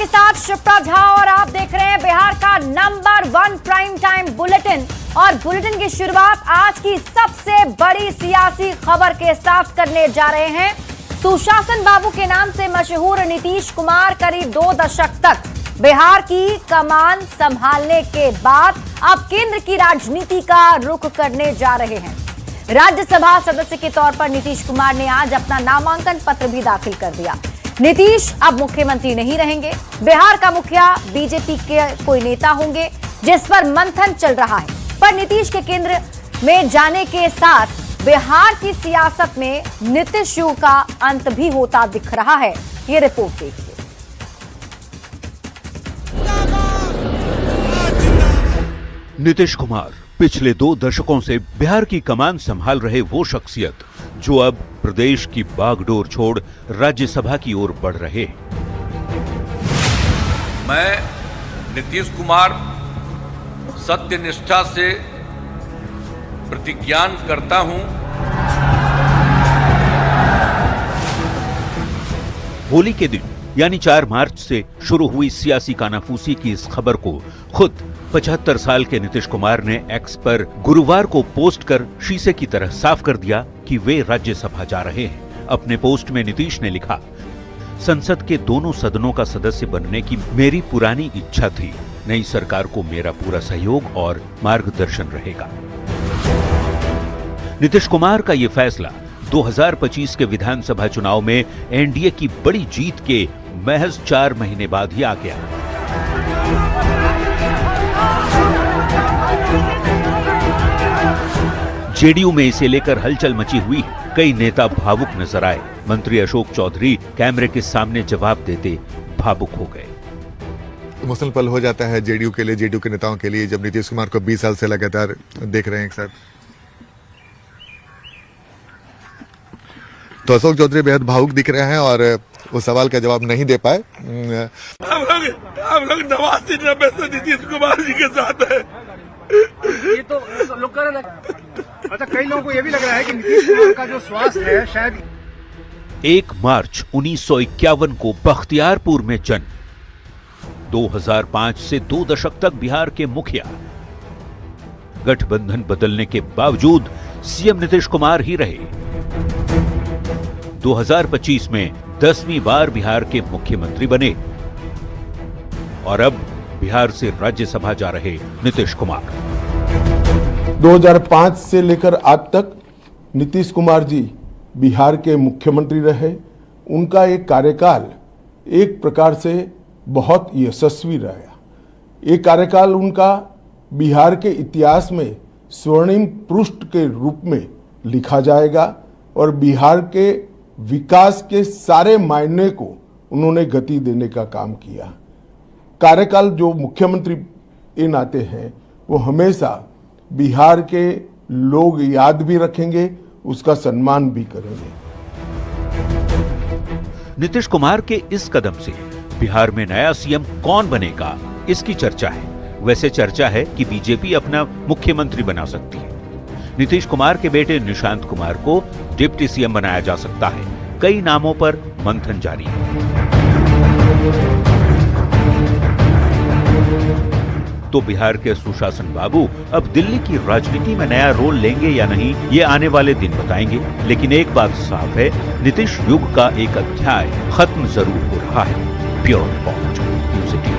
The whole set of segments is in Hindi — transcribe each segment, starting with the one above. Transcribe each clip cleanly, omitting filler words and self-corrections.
के साथ शिप्रा झा और आप देख रहे हैं बिहार का नंबर 1 प्राइम टाइम बुलेटिन। और बुलेटिन की शुरुआत आज की सबसे बड़ी सियासी खबर के साथ करने जा रहे हैं। सुशासन बाबू के नाम से मशहूर नीतीश कुमार करीब 2 दशक तक बिहार की कमान संभालने के बाद अब केंद्र की राजनीति का रुख करने जा रहे हैं। राज्यसभा सदस्य के तौर पर नीतीश कुमार ने आज अपना नामांकन पत्र भी दाखिल कर दिया। नीतीश अब मुख्यमंत्री नहीं रहेंगे। बिहार का मुखिया बीजेपी के कोई नेता होंगे, जिस पर मंथन चल रहा है। पर नीतीश के केंद्र में जाने के साथ बिहार की सियासत में नीतीश युग का अंत भी होता दिख रहा है। ये रिपोर्ट देखिए। नीतीश कुमार पिछले 2 दशकों से बिहार की कमान संभाल रहे वो शख्सियत जो अब प्रदेश की बागडोर छोड़ राज्यसभा की ओर बढ़ रहे हैं। मैं नीतीश कुमार सत्य निष्ठा से प्रतिज्ञान करता हूं। होली के दिन यानी 4 मार्च से शुरू हुई सियासी कानाफूसी की इस खबर को खुद 75 साल के नीतीश कुमार ने एक्स पर गुरुवार को पोस्ट कर शीशे की तरह साफ कर दिया कि वे राज्यसभा जा रहे हैं। अपने पोस्ट में नीतीश ने लिखा, संसद के दोनों सदनों का सदस्य बनने की मेरी पुरानी इच्छा थी। नई सरकार को मेरा पूरा सहयोग और मार्गदर्शन रहेगा। नीतीश कुमार का यह फैसला 2025 के विधानसभा चुनाव में एनडीए की बड़ी जीत के महज 4 महीने बाद ही आ गया। जेडीयू में इसे लेकर हलचल मची हुई। कई नेता भावुक नजर आए। मंत्री अशोक चौधरी कैमरे के सामने जवाब देते भावुक हो गए। इमोशनल पल हो जाता है जेडीयू के लिए, जेडीयू के नेताओं के लिए, जब नीतीश कुमार को 20 साल से लगातार देख रहे हैं एक साथ। तो अशोक चौधरी बेहद भावुक दिख रहे हैं और उस सवाल का जवाब नहीं दे पाए। हम लोग 89 से नीतीश कुमार जी के साथ है। ये तो लोग कर रहे हैं। अच्छा, कई लोगों को ये भी लग रहा है कि नीतीश कुमार का जो स्वास्थ्य है शायद 1 मार्च 1951 को बख्तियारपुर में जन्म। 2005 से 2 दशक तक बिहार के मुखिया। गठबंधन बदलने के बावजूद सीएम नीतीश कुमार ही रहे। 2025 में 10वीं बार बिहार के मुख्यमंत्री बने और अब बिहार से राज्यसभा जा रहे नीतीश कुमार। 2005 से लेकर आज तक नीतीश कुमार जी बिहार के मुख्यमंत्री रहे। उनका एक कार्यकाल एक प्रकार से बहुत यशस्वी रहा। ये कार्यकाल उनका बिहार के इतिहास में स्वर्णिम पृष्ठ के रूप में लिखा जाएगा और बिहार के विकास के सारे मायने को उन्होंने गति देने का काम किया। कार्यकाल जो मुख्यमंत्री के नाते हैं वो हमेशा बिहार के लोग याद भी रखेंगे, उसका सम्मान भी करेंगे। नीतीश कुमार के इस कदम से बिहार में नया सीएम कौन बनेगा, इसकी चर्चा है। वैसे चर्चा है कि बीजेपी अपना मुख्यमंत्री बना सकती है। नीतीश कुमार के बेटे निशांत कुमार को डिप्टी सीएम बनाया जा सकता है। कई नामों पर मंथन जारी है। तो बिहार के सुशासन बाबू अब दिल्ली की राजनीति में नया रोल लेंगे या नहीं, ये आने वाले दिन बताएंगे। लेकिन एक बात साफ है, नीतीश युग का एक अध्याय खत्म जरूर हो रहा है। Bureau report, news 18।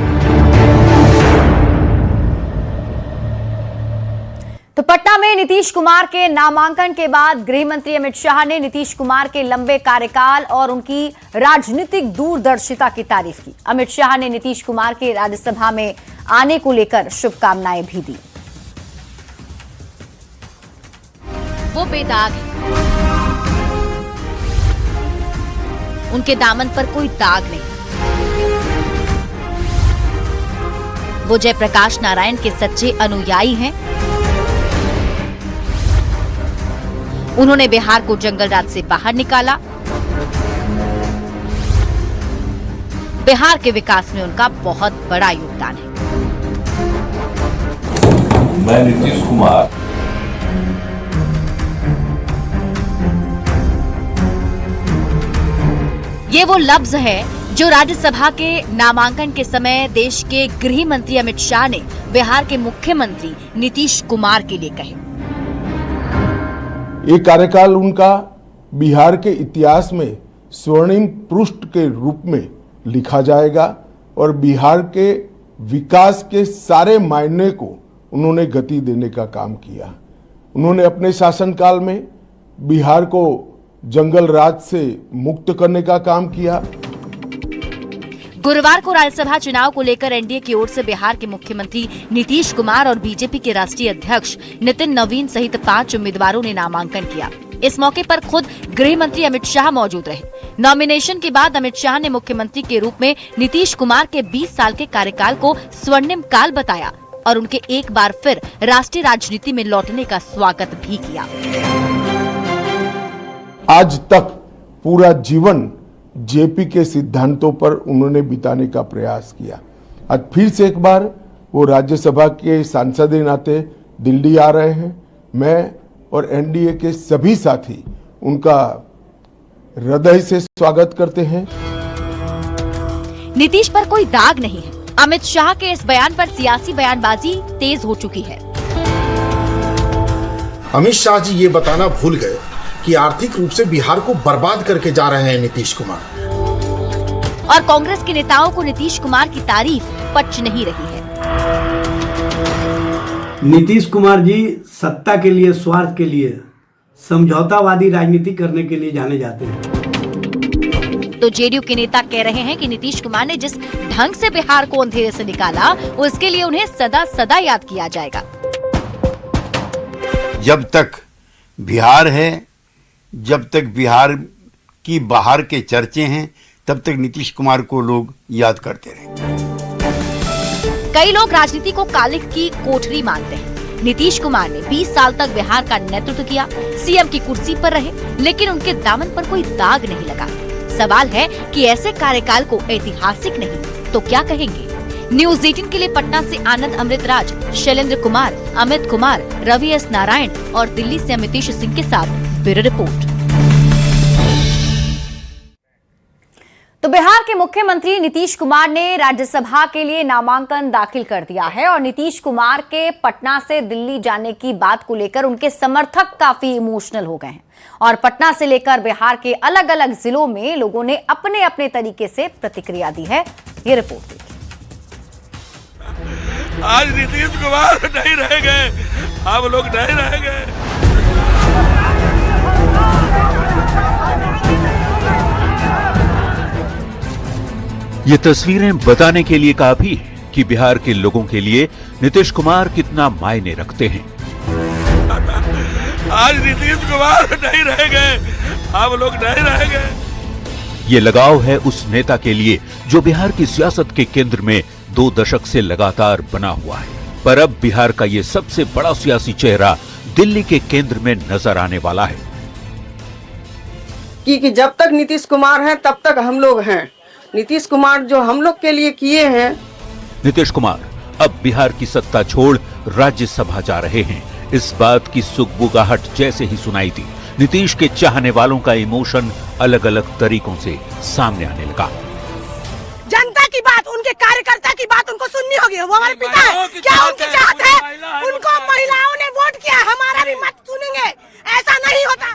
तो पटना में नीतीश कुमार के नामांकन के बाद गृह मंत्री अमित शाह ने नीतीश कुमार के लंबे कार्यकाल और उनकी राजनीतिक दूरदर्शिता की तारीफ की। अमित शाह ने नीतीश कुमार के राज्यसभा में आने को लेकर शुभकामनाएं भी दी। वो बेदाग है, उनके दामन पर कोई दाग नहीं। वो जयप्रकाश नारायण के सच्चे अनुयायी हैं। उन्होंने बिहार को जंगल राज से बाहर निकाला। बिहार के विकास में उनका बहुत बड़ा योगदान है। मैं नीतीश कुमार ये वो लफ्ज है जो राज्यसभा के नामांकन के समय देश के गृह मंत्री अमित शाह ने बिहार के मुख्यमंत्री नीतीश कुमार के लिए कहे। ये कार्यकाल उनका बिहार के इतिहास में स्वर्णिम पृष्ठ के रूप में लिखा जाएगा और बिहार के विकास के सारे मायने को उन्होंने गति देने का काम किया। उन्होंने अपने शासनकाल में बिहार को जंगल राज से मुक्त करने का काम किया। गुरुवार को राज्यसभा चुनाव को लेकर एनडीए की ओर से बिहार के मुख्यमंत्री नीतीश कुमार और बीजेपी के राष्ट्रीय अध्यक्ष नितिन नवीन सहित 5 उम्मीदवारों ने नामांकन किया। इस मौके पर खुद गृह मंत्री अमित शाह मौजूद रहे। नॉमिनेशन के बाद अमित शाह ने मुख्यमंत्री के रूप में नीतीश कुमार के 20 साल के कार्यकाल को स्वर्णिम काल बताया और उनके एक बार फिर राष्ट्रीय राजनीति में लौटने का स्वागत भी किया। आज तक पूरा जीवन जेपी के सिद्धांतों पर उन्होंने बिताने का प्रयास किया। आज फिर से एक बार वो राज्यसभा के सांसद के नाते दिल्ली आ रहे हैं। मैं और एनडीए के सभी साथी उनका हृदय से स्वागत करते हैं। नीतीश पर कोई दाग नहीं है। अमित शाह के इस बयान पर सियासी बयानबाजी तेज हो चुकी है। अमित शाह जी ये बताना भूल गए कि आर्थिक रूप से बिहार को बर्बाद करके जा रहे हैं नीतीश कुमार। और कांग्रेस के नेताओं को नीतीश कुमार की तारीफ पच नहीं रही है। नीतीश कुमार जी सत्ता के लिए, स्वार्थ के लिए, समझौतावादी राजनीति करने के लिए जाने जाते हैं। तो जेडीयू के नेता कह रहे हैं कि नीतीश कुमार ने जिस ढंग से बिहार को अंधेरे से निकाला, उसके लिए उन्हें सदा सदा याद किया जाएगा। जब तक बिहार है, जब तक बिहार की बाहर के चर्चे हैं, तब तक नीतीश कुमार को लोग याद करते रहे। कई लोग राजनीति को कालिख की कोठरी मानते हैं। नीतीश कुमार ने 20 साल तक बिहार का नेतृत्व किया, सीएम की कुर्सी पर रहे, लेकिन उनके दामन पर कोई दाग नहीं लगा। सवाल है कि ऐसे कार्यकाल को ऐतिहासिक नहीं तो क्या कहेंगे? न्यूज़ 18 के लिए पटना से आनंद अमृतराज, शैलेंद्र कुमार, अमित कुमार, रवि एस नारायण और दिल्ली से अमितेश सिंह के साथ ब्यूरो रिपोर्ट। तो बिहार के मुख्यमंत्री नीतीश कुमार ने राज्यसभा के लिए नामांकन दाखिल कर दिया है और नीतीश कुमार के पटना से दिल्ली जाने की बात को लेकर उनके समर्थक काफी इमोशनल हो गए हैं और पटना से लेकर बिहार के अलग अलग जिलों में लोगों ने अपने अपने तरीके से प्रतिक्रिया दी है। ये रिपोर्ट देखिए। आज नीतीश कुमार नहीं रह गए, हम लोग नहीं रह गए। ये तस्वीरें बताने के लिए काफी है कि बिहार के लोगों के लिए नीतीश कुमार कितना मायने रखते हैं। आज नीतीश कुमार नहीं रह गए, हम लोग नहीं रह गए। ये लगाव है उस नेता के लिए जो बिहार की सियासत के केंद्र में 2 दशक से लगातार बना हुआ है, पर अब बिहार का ये सबसे बड़ा सियासी चेहरा दिल्ली के केंद्र में नजर आने वाला है। कि जब तक नीतीश कुमार हैं तब तक हम लोग हैं। नीतीश कुमार जो हम लोग के लिए किए हैं। नीतीश कुमार अब बिहार की सत्ता छोड़ राज्यसभा जा रहे हैं। इस बात की सुगबुगाहट जैसे ही सुनाई दी, नीतीश के चाहने वालों का इमोशन अलग अलग तरीकों से सामने आने लगा। जनता की बात, उनके कार्यकर्ता की बात उनको सुननी होगी। वो हमारे पिता है, क्या उनकी चाहत है? उनको महिलाओं ने वोट किया, हमारा भी मत सुनेंगे, ऐसा नहीं होता।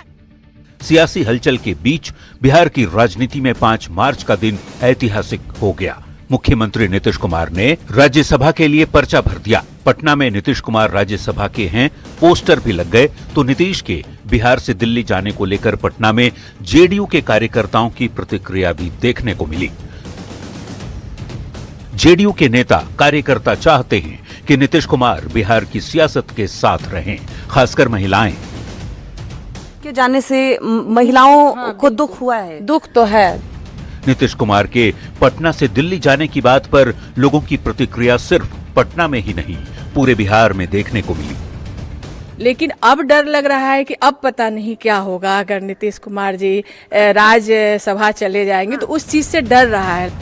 सियासी हलचल के बीच बिहार की राजनीति में 5 मार्च का दिन ऐतिहासिक हो गया। मुख्यमंत्री नीतीश कुमार ने राज्यसभा के लिए पर्चा भर दिया। पटना में नीतीश कुमार राज्यसभा के हैं, पोस्टर भी लग गए। तो नीतीश के बिहार से दिल्ली जाने को लेकर पटना में जेडीयू के कार्यकर्ताओं की प्रतिक्रिया भी देखने को मिली। जेडीयू के नेता कार्यकर्ता चाहते हैं कि नीतीश कुमार बिहार की सियासत के साथ रहें, खासकर महिलाएं। के जाने से महिलाओं को दुख हुआ है। दुख तो है। नीतीश कुमार के पटना से दिल्ली जाने की बात पर लोगों की प्रतिक्रिया सिर्फ पटना में ही नहीं, पूरे बिहार में देखने को मिली। लेकिन अब डर लग रहा है कि अब पता नहीं क्या होगा अगर नीतीश कुमार जी राज्यसभा चले जाएंगे, तो उस चीज से डर रहा है।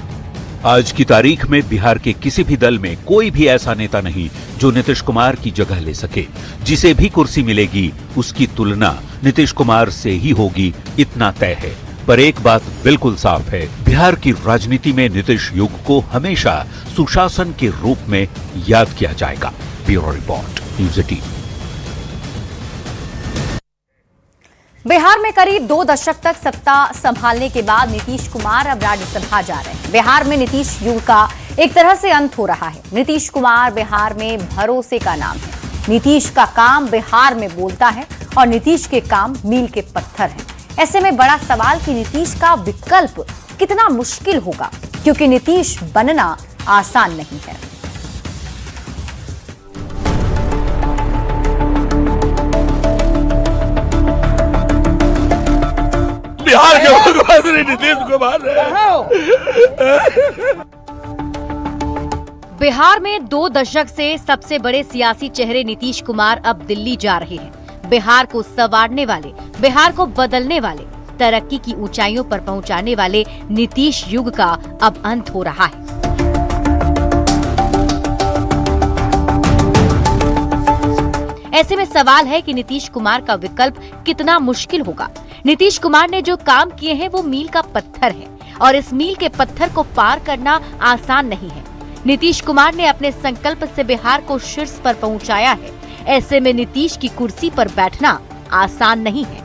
आज की तारीख में बिहार के किसी भी दल में कोई भी ऐसा नेता नहीं जो नीतीश कुमार की जगह ले सके। जिसे भी कुर्सी मिलेगी उसकी तुलना नीतीश कुमार से ही होगी, इतना तय है। पर एक बात बिल्कुल साफ है, बिहार की राजनीति में नीतीश युग को हमेशा सुशासन के रूप में याद किया जाएगा। Bureau report, news 18। बिहार में करीब 2 दशक तक सत्ता संभालने के बाद नीतीश कुमार अब राज्यसभा जा रहे हैं। बिहार में नीतीश युग का एक तरह से अंत हो रहा है। नीतीश कुमार बिहार में भरोसे का नाम है। नीतीश का काम बिहार में बोलता है और नीतीश के काम मील के पत्थर हैं। ऐसे में बड़ा सवाल कि नीतीश का विकल्प कितना मुश्किल होगा, क्योंकि नीतीश बनना आसान नहीं है। बिहार के मुख्यमंत्री नीतीश कुमार बिहार में 2 दशक से सबसे बड़े सियासी चेहरे नीतीश कुमार अब दिल्ली जा रहे हैं। बिहार को संवारने वाले, बिहार को बदलने वाले, तरक्की की ऊंचाइयों पर पहुंचाने वाले नीतीश युग का अब अंत हो रहा है। ऐसे में सवाल है कि नीतीश कुमार का विकल्प कितना मुश्किल होगा। नीतीश कुमार ने जो काम किए हैं वो मील का पत्थर है और इस मील के पत्थर को पार करना आसान नहीं है। नीतीश कुमार ने अपने संकल्प से बिहार को शीर्ष पर पहुंचाया है। ऐसे में नीतीश की कुर्सी पर बैठना आसान नहीं है।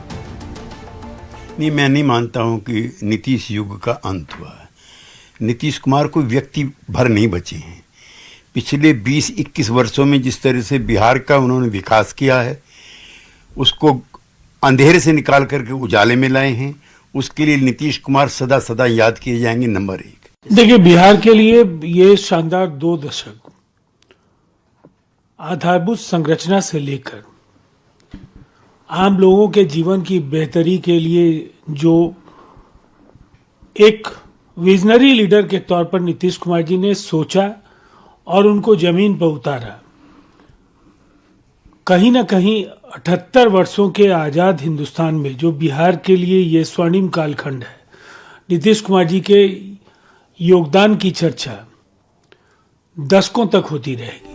नहीं, मैं नहीं मानता हूं कि नीतीश युग का अंत हुआ है। नीतीश कुमार कोई व्यक्ति भर नहीं बचे हैं। पिछले 20-21 वर्षों में जिस तरह से बिहार का उन्होंने विकास किया है, उसको अंधेरे से निकाल करके उजाले में लाए हैं। उसके लिए नीतीश कुमार सदा सदा याद किए जाएंगे, नंबर 1। देखिए, बिहार के लिए ये शानदार 2 दशक आधारभूत संरचना से लेकर आम लोगों के जीवन की बेहतरी के लिए जो एक विजनरी लीडर के तौर पर नीतीश कुमार जी ने सोचा और उनको जमीन पर उतारा, कहीं ना कहीं 78 वर्षों के आजाद हिंदुस्तान में जो बिहार के लिए ये स्वर्णिम कालखंड है, नीतीश कुमार जी के योगदान की चर्चा दशकों तक होती रहेगी।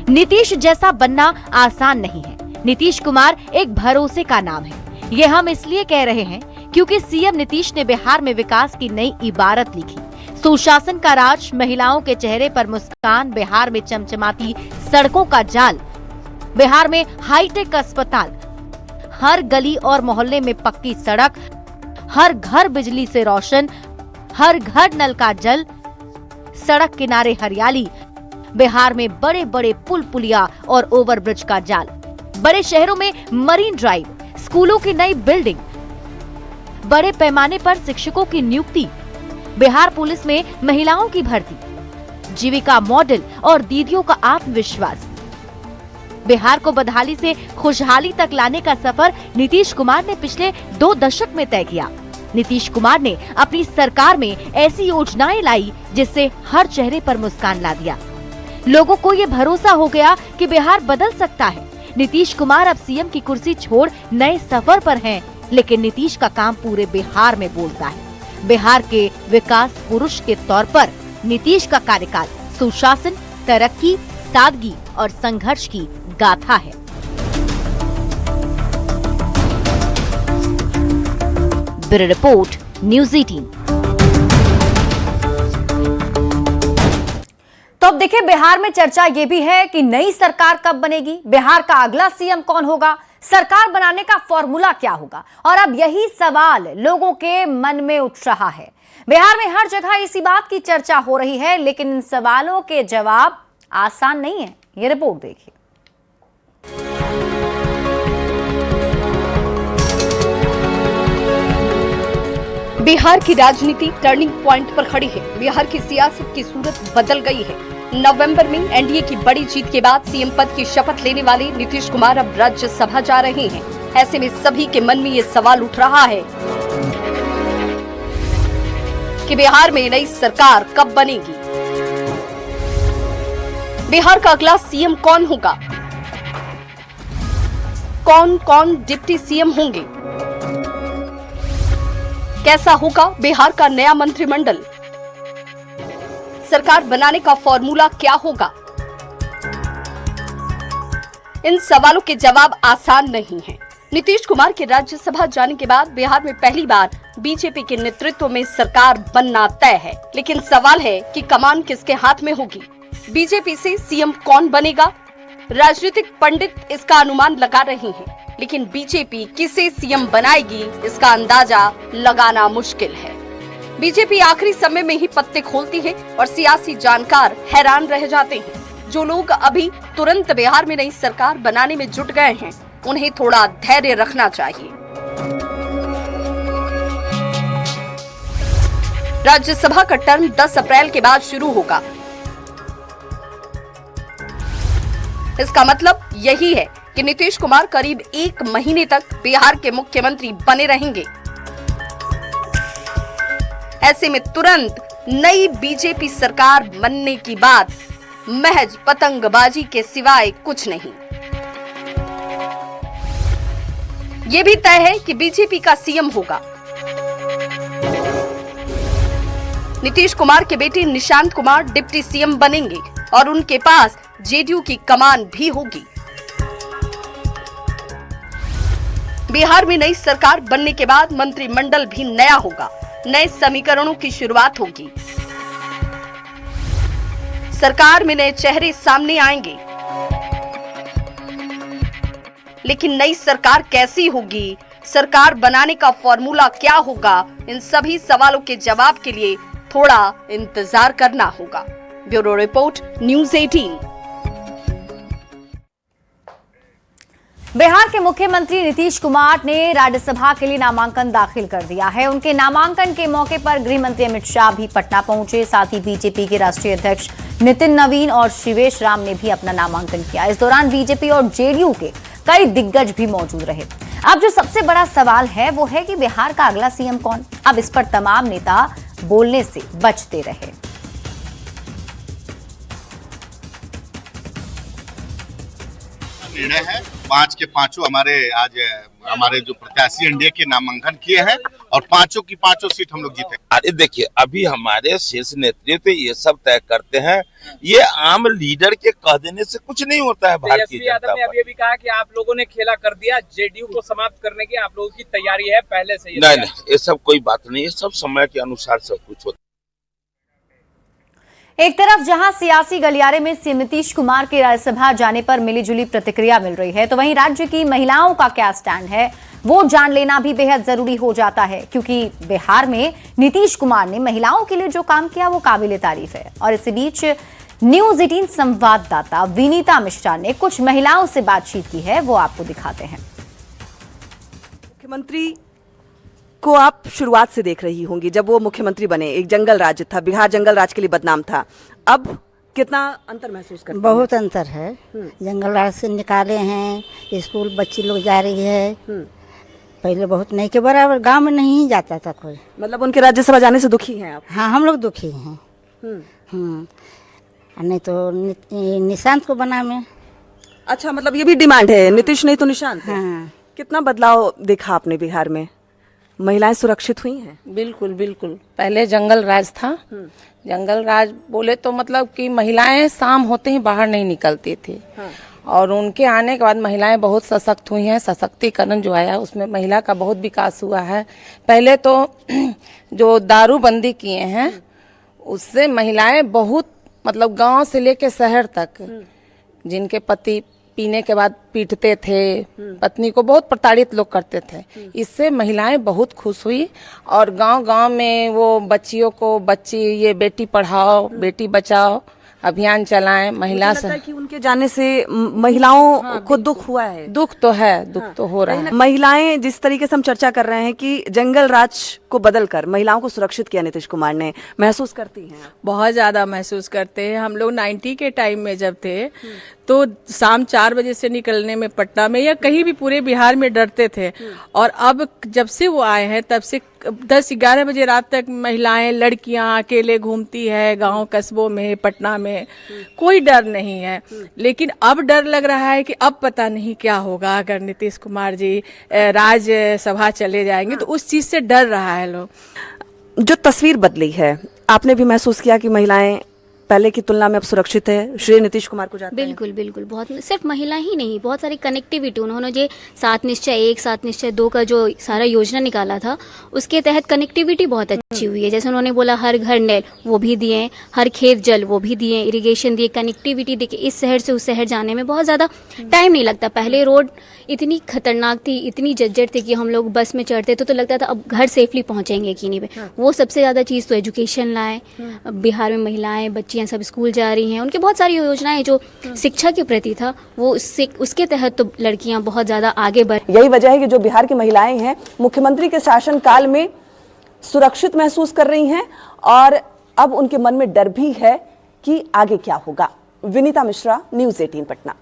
नीतीश जैसा बनना आसान नहीं है। नीतीश कुमार एक भरोसे का नाम है। ये हम इसलिए कह रहे हैं क्योंकि सीएम नीतीश ने बिहार में विकास की नई इबारत लिखी। सुशासन का राज, महिलाओं के चेहरे पर मुस्कान, बिहार में चमचमाती सड़कों का जाल, बिहार में हाईटेक अस्पताल, हर गली और मोहल्ले में पक्की सड़क, हर घर बिजली से रोशन, हर घर नल का जल, सड़क किनारे हरियाली, बिहार में बड़े बड़े पुल पुलिया और ओवरब्रिज का जाल, बड़े शहरों में मरीन ड्राइव, स्कूलों की नई बिल्डिंग, बड़े पैमाने पर शिक्षकों की नियुक्ति, बिहार पुलिस में महिलाओं की भर्ती, जीविका मॉडल और दीदियों का आत्मविश्वास। बिहार को बदहाली से खुशहाली तक लाने का सफर नीतीश कुमार ने पिछले 2 दशक में तय किया। नीतीश कुमार ने अपनी सरकार में ऐसी योजनाएं लाई जिससे हर चेहरे पर मुस्कान ला दिया। लोगों को ये भरोसा हो गया कि बिहार बदल सकता है। नीतीश कुमार अब सीएम की कुर्सी छोड़ नए सफर पर हैं, लेकिन नीतीश का काम पूरे बिहार में बोलता है। बिहार के विकास पुरुष के तौर पर नीतीश का कार्यकाल सुशासन, तरक्की, सादगी और संघर्ष की गाथा है। Bureau report, news 18। तो अब देखिए, बिहार में चर्चा ये भी है कि नई सरकार कब बनेगी, बिहार का अगला सीएम कौन होगा, सरकार बनाने का फॉर्मूला क्या होगा। और अब यही सवाल लोगों के मन में उठ रहा है। बिहार में हर जगह इसी बात की चर्चा हो रही है, लेकिन इन सवालों के जवाब आसान नहीं है। ये रिपोर्ट देखिए। बिहार की राजनीति टर्निंग पॉइंट पर खड़ी है। बिहार की सियासत की सूरत बदल गई है। नवंबर में एनडीए की बड़ी जीत के बाद सीएम पद की शपथ लेने वाले नीतीश कुमार अब राज्यसभा जा रहे हैं। ऐसे में सभी के मन में ये सवाल उठ रहा है कि बिहार में नई सरकार कब बनेगी, बिहार का अगला सीएम कौन होगा, कौन कौन डिप्टी सीएम होंगे, कैसा होगा बिहार का नया मंत्रिमंडल, सरकार बनाने का फॉर्मूला क्या होगा। इन सवालों के जवाब आसान नहीं हैं। नीतीश कुमार के राज्यसभा जाने के बाद बिहार में पहली बार बीजेपी के नेतृत्व में सरकार बनना तय है, लेकिन सवाल है कि कमान किसके हाथ में होगी। बीजेपी से सीएम कौन बनेगा? राजनीतिक पंडित इसका अनुमान लगा रहे हैं, लेकिन बीजेपी किसे सीएम बनाएगी इसका अंदाजा लगाना मुश्किल है। बीजेपी आखिरी समय में ही पत्ते खोलती है और सियासी जानकार हैरान रह जाते हैं। जो लोग अभी तुरंत बिहार में नई सरकार बनाने में जुट गए हैं, उन्हें थोड़ा धैर्य रखना चाहिए। राज्यसभा का टर्म 10 अप्रैल के बाद शुरू होगा। इसका मतलब यही है कि नीतीश कुमार करीब 1 महीने तक बिहार के मुख्यमंत्री बने रहेंगे। ऐसे में तुरंत नई बीजेपी सरकार बनने की बात महज पतंगबाजी के सिवाय कुछ नहीं। ये भी तय है कि बीजेपी का सीएम होगा। नीतीश कुमार के बेटे निशांत कुमार डिप्टी सीएम बनेंगे और उनके पास जेडीयू की कमान भी होगी। बिहार में नई सरकार बनने के बाद मंत्रिमंडल भी नया होगा। नए समीकरणों की शुरुआत होगी। सरकार में नए चेहरे सामने आएंगे, लेकिन नई सरकार कैसी होगी, सरकार बनाने का फॉर्मूला क्या होगा, इन सभी सवालों के जवाब के लिए थोड़ा इंतजार करना होगा। Bureau report, news 18। बिहार के मुख्यमंत्री नीतीश कुमार ने राज्यसभा के लिए नामांकन दाखिल कर दिया है। उनके नामांकन के मौके पर गृह मंत्री अमित शाह भी पटना पहुंचे। साथ ही बीजेपी के राष्ट्रीय अध्यक्ष नितिन नवीन और शिवेश राम ने भी अपना नामांकन किया। इस दौरान बीजेपी और जेडीयू के कई दिग्गज भी मौजूद रहे। अब जो सबसे बड़ा सवाल है वो है कि बिहार का अगला सीएम कौन? अब इस पर तमाम नेता बोलने से बचते रहे। निर्णय है 5 के 5 हमारे जो प्रत्याशी एनडीए के नामांकन किए हैं और 5 की 5 सीट हम लोग जीते। अरे देखिए, अभी हमारे शीर्ष नेतृत्व ये सब तय करते हैं। ये आम लीडर के कह देने से कुछ नहीं होता है। भारतीय जनता पार्टी ने अभी कहा कि आप लोगों ने खेला कर दिया, जेडीयू को समाप्त करने की आप लोगों की तैयारी है पहले से। नहीं, ये सब कोई बात नहीं है। सब समय के अनुसार सब कुछ होता है। एक तरफ जहां सियासी गलियारे में सीएम नीतीश कुमार के राज्यसभा जाने पर मिलीजुली प्रतिक्रिया मिल रही है, तो वहीं राज्य की महिलाओं का क्या स्टैंड है वो जान लेना भी बेहद जरूरी हो जाता है, क्योंकि बिहार में नीतीश कुमार ने महिलाओं के लिए जो काम किया वो काबिले तारीफ है। और इसी बीच न्यूज़ 18 संवाददाता विनीता मिश्रा ने कुछ महिलाओं से बातचीत की है, वो आपको दिखाते हैं। मुख्यमंत्री को आप शुरुआत से देख रही होंगी। जब वो मुख्यमंत्री बने, एक जंगल राज था, बिहार जंगल राज के लिए बदनाम था। अब कितना अंतर महसूस करते हैं? बहुत अंतर है। जंगल राज से निकाले हैं, स्कूल बच्ची लोग जा रही है। पहले बहुत नहीं के बराबर, गांव में नहीं जाता था कोई। मतलब उनके राज्यसभा जाने से दुखी हैं आप? हाँ, हम लोग दुखी हैं। नहीं तो निशांत को बना में। अच्छा, मतलब ये भी डिमांड है, नीतीश नहीं तो निशांत। हाँ। कितना बदलाव देखा आपने बिहार में? महिलाएं सुरक्षित हुई हैं? बिल्कुल बिल्कुल। पहले जंगल राज था। जंगल राज बोले तो मतलब कि महिलाएं शाम होते ही बाहर नहीं निकलती थी। हाँ। और उनके आने के बाद महिलाएं बहुत सशक्त हुई हैं। सशक्तिकरण जो आया उसमें महिला का बहुत विकास हुआ है। पहले तो जो दारूबंदी किए हैं उससे महिलाएं बहुत, मतलब गांव से लेके शहर तक, जिनके पति पीने के बाद पीटते थे, पत्नी को बहुत प्रताड़ित लोग करते थे, इससे महिलाएं बहुत खुश हुई। और गांव-गांव में वो बच्चियों को ये बेटी पढ़ाओ बेटी बचाओ अभियान चलाएं। महिला से कि उनके जाने से महिलाओं को दुख हुआ है। दुख तो है, दुख तो हो रहा है। महिलाएं जिस तरीके से हम चर्चा कर रहे हैं कि जंगल राज को बदलकर महिलाओं को सुरक्षित किया नीतीश कुमार ने, महसूस करती हैं? बहुत ज्यादा महसूस करते हैं। हम लोग 90 के टाइम में जब थे तो शाम 4 बजे से निकलने में पटना में या कहीं भी पूरे बिहार में डरते थे। और अब जब से वो आए हैं तब से 10-11 बजे रात तक महिलाएं, लड़कियां अकेले घूमती है गांव कस्बों में, पटना में। कोई डर नहीं है। लेकिन अब डर लग रहा है कि अब पता नहीं क्या होगा अगर नीतीश कुमार जी राज्यसभा चले जाएंगे, तो उस चीज से डर रहा है लोग। जो तस्वीर बदली है, आपने भी महसूस किया कि महिलाएं पहले की तुलना में अब सुरक्षित है, श्रेय नीतीश कुमार को जाता है? बिल्कुल बिल्कुल, बहुत, सिर्फ महिला ही नहीं, बहुत सारी कनेक्टिविटी उन्होंने जो 7 निश्चय 1 7 निश्चय 2 का जो सारा योजना निकाला था उसके तहत कनेक्टिविटी बहुत अच्छी हुई है। जैसे उन्होंने बोला हर घर नल वो भी दिए, हर खेत जल वो भी दिए, इरिगेशन दिए, कनेक्टिविटी देखिए इस शहर से उस शहर जाने में बहुत ज़्यादा टाइम नहीं लगता। पहले रोड इतनी खतरनाक थी, इतनी जर्जर थी कि हम लोग बस में चढ़ते तो लगता था अब घर सेफली पहुंचेंगे कि नहीं पे। वो सबसे ज़्यादा चीज़ तो एजुकेशन लाए, बिहार में महिलाएं बच्चियां सब स्कूल जा रही हैं, उनकी बहुत सारी योजनाएं जो शिक्षा के प्रति था वो उसके तहत तो लड़कियां बहुत ज़्यादा आगे बढ़। यही वजह है कि जो बिहार की महिलाएं हैं मुख्यमंत्री के शासन काल में सुरक्षित महसूस कर रही हैं और अब उनके मन में डर भी है कि आगे क्या होगा। विनीता मिश्रा, न्यूज़ 18 पटना।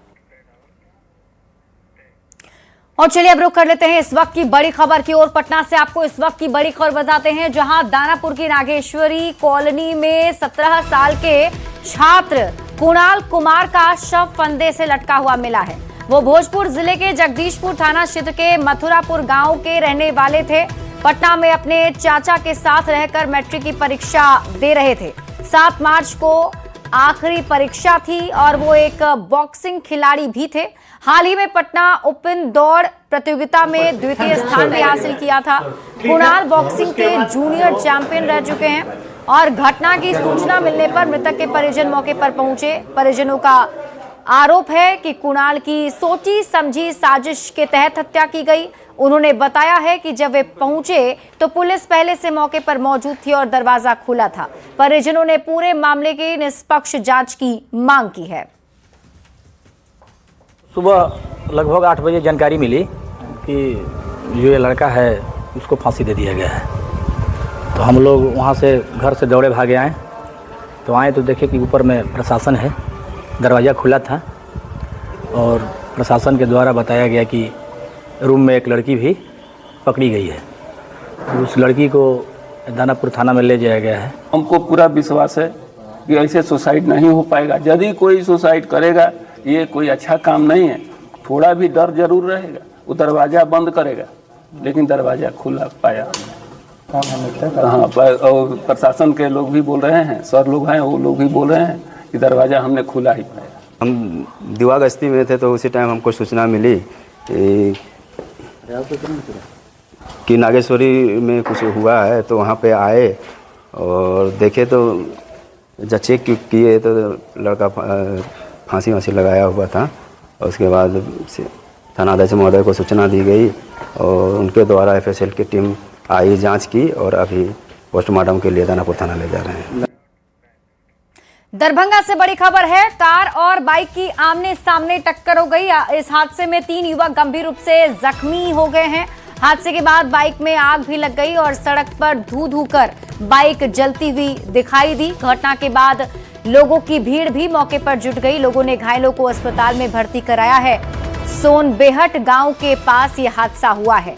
और चलिए अब रुक कर लेते हैं इस वक्त की बड़ी खबर की ओर। पटना से आपको इस वक्त की बड़ी खबर बताते हैं, जहां दानापुर की नागेश्वरी कॉलोनी में 17 साल के छात्र कुणाल कुमार का शव फंदे से लटका हुआ मिला है। वो भोजपुर जिले के जगदीशपुर थाना क्षेत्र के मथुरापुर गांव के रहने वाले थे। पटना में अपने चाचा के साथ रहकर मैट्रिक की परीक्षा दे रहे थे। 7 मार्च को आखिरी परीक्षा थी और वो एक बॉक्सिंग खिलाड़ी भी थे। हाल ही में पटना ओपन दौड़ प्रतियोगिता में द्वितीय स्थान भी हासिल किया था। कुणाल बॉक्सिंग के जूनियर चैंपियन रह चुके हैं और घटना की सूचना मिलने पर मृतक के परिजन मौके पर पहुंचे। परिजनों का आरोप है कि कुणाल की सोची समझी साजिश के तहत हत्या की गई। उन्होंने बताया है कि जब वे पहुंचे तो पुलिस पहले से मौके पर मौजूद थी और दरवाजा खुला था। परिजनों ने पूरे मामले की निष्पक्ष जांच की मांग की है। सुबह लगभग 8 बजे जानकारी मिली कि जो ये लड़का है उसको फांसी दे दिया गया है। तो हम लोग वहाँ से घर से दौड़े भागे आए, तो आए तो देखे कि ऊपर में प्रशासन है, दरवाज़ा खुला था और प्रशासन के द्वारा बताया गया कि रूम में एक लड़की भी पकड़ी गई है। तो उस लड़की को दानापुर थाना में ले जाया गया है। हमको पूरा विश्वास है कि ऐसे सुसाइड नहीं हो पाएगा। यदि कोई सुसाइड करेगा ये कोई अच्छा काम नहीं है। थोड़ा भी डर जरूर रहेगा, वो दरवाज़ा बंद करेगा, लेकिन दरवाज़ा खुला पाया। हाँ, और प्रशासन के लोग भी बोल रहे हैं, सर लोग हैं वो लोग भी बोल रहे हैं कि दरवाज़ा हमने खुला ही पाया। हम दीवा गश्ती में थे तो उसी टाइम हमको सूचना मिली कि नागेश्वरी में कुछ हुआ है, तो वहाँ पे आए और देखे तो जब चेक किए तो लड़का फांसी वांसी लगाया हुआ था। और उसके बाद थानाध्यक्ष महोदय को सूचना दी गई और उनके द्वारा FSL की टीम आई, जांच की और अभी पोस्टमार्टम के लिए दानापुर थाना ले जा रहे हैं। दरभंगा से बड़ी खबर है, कार और बाइक की आमने सामने टक्कर हो गई। इस हादसे में 3 युवक गंभीर रूप से जख्मी हो गए हैं। हादसे के बाद बाइक में आग भी लग गई और सड़क पर धू धू कर बाइक जलती हुई दिखाई दी। घटना के बाद लोगों की भीड़ भी मौके पर जुट गई। लोगों ने घायलों को अस्पताल में भर्ती कराया है। सोनबेहट गांव के पास ये हादसा हुआ है।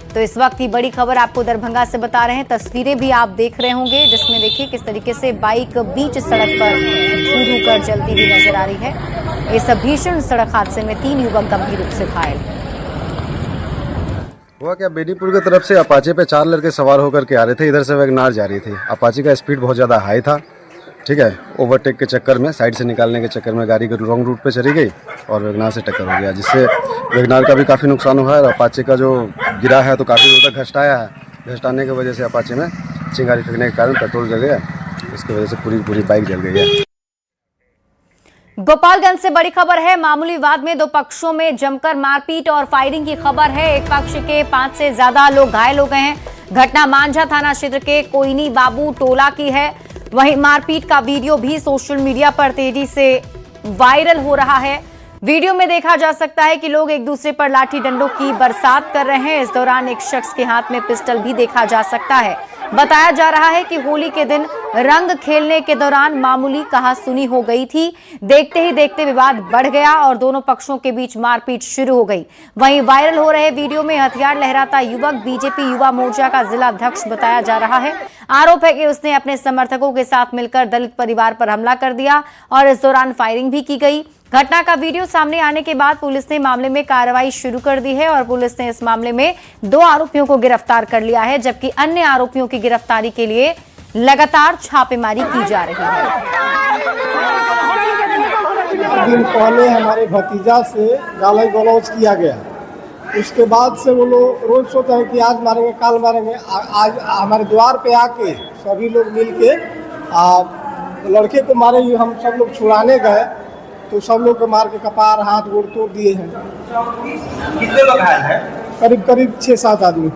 तो इस वक्त की बड़ी खबर आपको दरभंगा से बता रहे हैं। तस्वीरें भी आप देख रहे होंगे जिसमें देखिए किस तरीके से बाइक बीच सड़क पर धू धू कर जलती हुई नजर आ रही है। इस भीषण सड़क हादसे में 3 युवक गंभीर रूप से घायल हैं। हुआ क्या, बेनीपुर की तरफ से अपाचे पे 4 लड़के सवार होकर के आ रहे थे, इधर से वैगनार जा रही थी। अपाचे का स्पीड बहुत ज़्यादा हाई था, ठीक है। ओवरटेक के चक्कर में, साइड से निकालने के चक्कर में गाड़ी रॉन्ग रूट पे चली गई और वैगनार से टक्कर हो गया, जिससे वैगनार का भी काफ़ी नुकसान हुआ है। और अपाचे का जो गिरा है तो काफ़ी दूर तक घसटाया है। घसटाने की वजह से अपाचे में चिंगारी फेंकने के कारण पेट्रोल जल गया, इसकी वजह से पूरी बाइक जल गई है। गोपालगंज से बड़ी खबर है। मामूली विवाद में 2 पक्षों में जमकर मारपीट और फायरिंग की खबर है। एक पक्ष के 5 से ज्यादा लोग घायल हो गए हैं। घटना मांझा थाना क्षेत्र के कोइनी बाबू टोला की है। वहीं मारपीट का वीडियो भी सोशल मीडिया पर तेजी से वायरल हो रहा है। वीडियो में देखा जा सकता है कि लोग एक दूसरे पर लाठी डंडों की बरसात कर रहे हैं। इस दौरान एक शख्स के हाथ में पिस्टल भी देखा जा सकता है। बताया जा रहा है कि होली के दिन रंग खेलने के दौरान मामूली कहासुनी हो गई थी। देखते ही देखते विवाद बढ़ गया और दोनों पक्षों के बीच मारपीट शुरू हो गई। वहीं वायरल हो रहे वीडियो में हथियार लहराता युवक बीजेपी युवा मोर्चा का जिला अध्यक्ष बताया जा रहा है। आरोप है कि उसने अपने समर्थकों के साथ मिलकर दलित परिवार पर हमला कर दिया और इस दौरान फायरिंग भी की गई। घटना का वीडियो सामने आने के बाद पुलिस ने मामले में कार्रवाई शुरू कर दी है और पुलिस ने इस मामले में 2 आरोपियों को गिरफ्तार कर लिया है, जबकि अन्य आरोपियों की गिरफ्तारी के लिए लगातार छापेमारी की जा रही है। दिन पहले हमारे भतीजा से गाली गलौज किया गया। उसके बाद से वो लोग रोज सोचते हैं कि आज मारेंगे काल मारेंगे। आज हमारे द्वार पे आके सभी लोग मिल के लड़के को मारे, हम सब लोग छुड़ाने गए तो सब लोग को मार के कपार हाथ गोड़ तोड़ दिए हैं। कितने लोग घायल हैं? करीब 6-7 आदमी।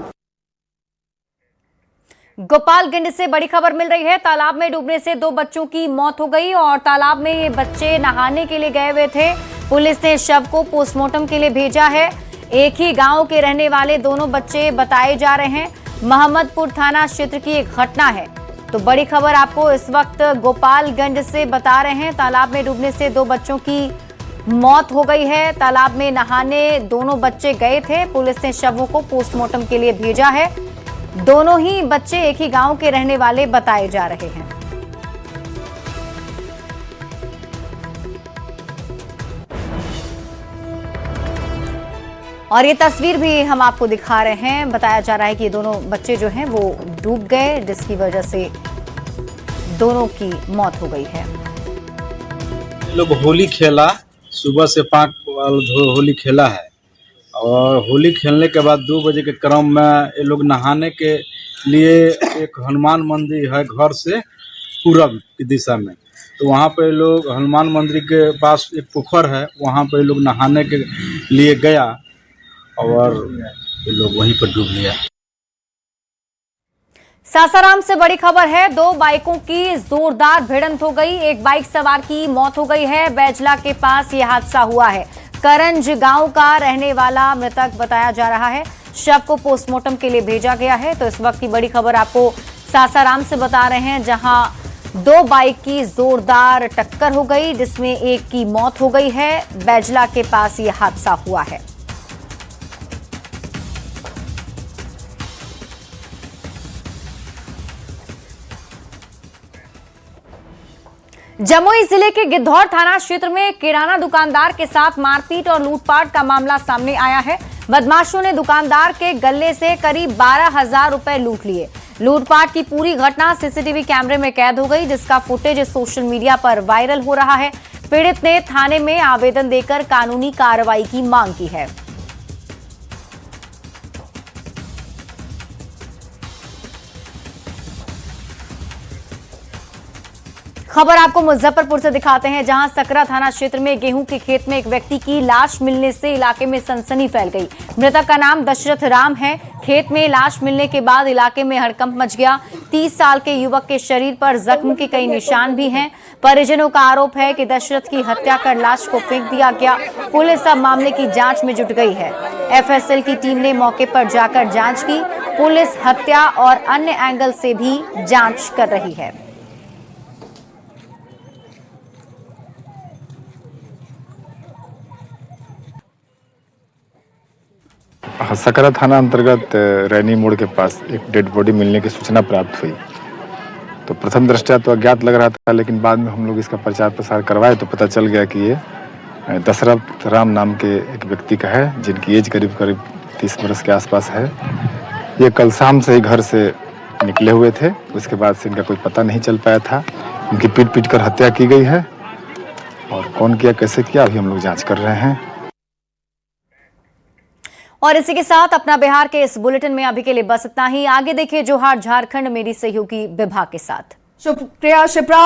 गोपालगंज से बड़ी खबर मिल रही है। तालाब में डूबने से 2 बच्चों की मौत हो गई और तालाब में ये बच्चे नहाने के लिए गए हुए थे। पुलिस ने शव को पोस्टमार्टम के लिए भेजा है। एक ही गांव के रहने वाले दोनों बच्चे बताए जा रहे हैं। मोहम्मदपुर थाना क्षेत्र की एक घटना है। तो बड़ी खबर आपको इस वक्त गोपालगंज से बता रहे हैं। तालाब में डूबने से 2 बच्चों की मौत हो गई है। तालाब में नहाने दोनों बच्चे गए थे। पुलिस ने शवों को पोस्टमार्टम के लिए भेजा है। दोनों ही बच्चे एक ही गांव के रहने वाले बताए जा रहे हैं। और ये तस्वीर भी हम आपको दिखा रहे हैं। बताया जा रहा है कि ये दोनों बच्चे जो हैं वो डूब गए, जिसकी वजह से दोनों की मौत हो गई है। लोग होली खेला, सुबह से 5 होली खेला है और होली खेलने के बाद 2 बजे के क्रम में ये लोग नहाने के लिए एक हनुमान मंदिर है घर से पूरब की दिशा में, तो वहाँ पे लोग हनुमान मंदिर के पास एक पोखर है, वहाँ पे लोग नहाने के लिए गया और ये लोग वहीं पर डूब लिया। सासाराम से बड़ी खबर है। 2 बाइकों की जोरदार भिड़ंत हो गई। एक बाइक सवार की मौत हो गई है। बैजला के पास ये हादसा हुआ है। करंज गांव का रहने वाला मृतक बताया जा रहा है। शव को पोस्टमार्टम के लिए भेजा गया है। तो इस वक्त की बड़ी खबर आपको सासाराम से बता रहे हैं, जहां 2 बाइक की जोरदार टक्कर हो गई, जिसमें एक की मौत हो गई है। बैजला के पास ये हादसा हुआ है। जमुई जिले के गिद्धौर थाना क्षेत्र में किराना दुकानदार के साथ मारपीट और लूटपाट का मामला सामने आया है। बदमाशों ने दुकानदार के गले से करीब 12,000 रुपए लूट लिए। लूटपाट की पूरी घटना सीसीटीवी कैमरे में कैद हो गई, जिसका फुटेज सोशल मीडिया पर वायरल हो रहा है। पीड़ित ने थाने में आवेदन देकर कानूनी कार्रवाई की मांग की है। खबर आपको मुजफ्फरपुर से दिखाते हैं, जहां सकरा थाना क्षेत्र में गेहूं के खेत में एक व्यक्ति की लाश मिलने से इलाके में सनसनी फैल गई। मृतक का नाम दशरथ राम है। खेत में लाश मिलने के बाद इलाके में हड़कंप मच गया। 30 साल के युवक के शरीर पर जख्म के कई निशान भी हैं। परिजनों का आरोप है कि दशरथ की हत्या कर लाश को फेंक दिया गया। पुलिस अब मामले की जांच में जुट गई है। एफएसएल की टीम ने मौके पर जाकर जांच की। पुलिस हत्या और अन्य एंगल से भी जांच कर रही है। सकरा थाना अंतर्गत रैनी मोड़ के पास एक डेड बॉडी मिलने की सूचना प्राप्त हुई। तो प्रथम दृष्टया तो अज्ञात लग रहा था, लेकिन बाद में हम लोग इसका प्रचार प्रसार करवाए तो पता चल गया कि ये दशरथ राम नाम के एक व्यक्ति का है, जिनकी एज करीब 30 वर्ष के आसपास है। ये कल शाम से ही घर से निकले हुए थे। उसके बाद से इनका कोई पता नहीं चल पाया था। इनकी पीट कर हत्या की गई है और कौन किया कैसे किया अभी हम लोग जाँच कर रहे हैं। और इसी के साथ अपना बिहार के इस बुलेटिन में अभी के लिए बस इतना ही। आगे देखिए जोहार झारखंड मेरी सहयोगी विभा के साथ। शुक्रिया शिप्रा।